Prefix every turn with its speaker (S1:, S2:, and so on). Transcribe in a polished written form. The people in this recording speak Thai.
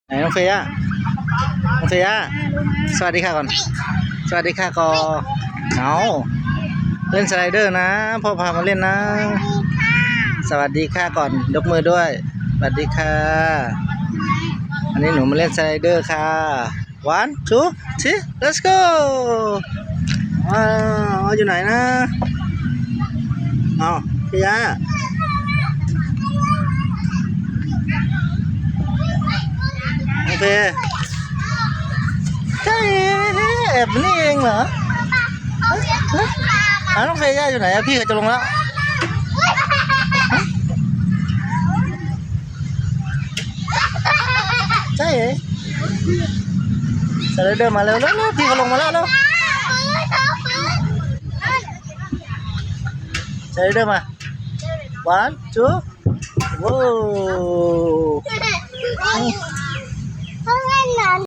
S1: ไหนน้องเฟียน้องเฟียสวัสดีค่ะก่อนสวัสดีค่ะก่อนเอาเล่นสไลเดอร์นะพ่อพามาเล่นนะสวัสดีค่ะก่อนยกมือด้วยสวัสดีค่ะอันนี้หนูมาเล่นสไลเดอร์ค่ะ one two three let's go ว้าวอยู่ไหนนะเอาเฟียโอเคใช่แอบนี่เองเหรอน้องเฟย่าอยู่ไหนอะพี่เขาจะลงแล้วใช่เหรอสไลเดอร์มาแล้วพี่เขาลงมาแล้วสไลเดอร์มา one two ว้าว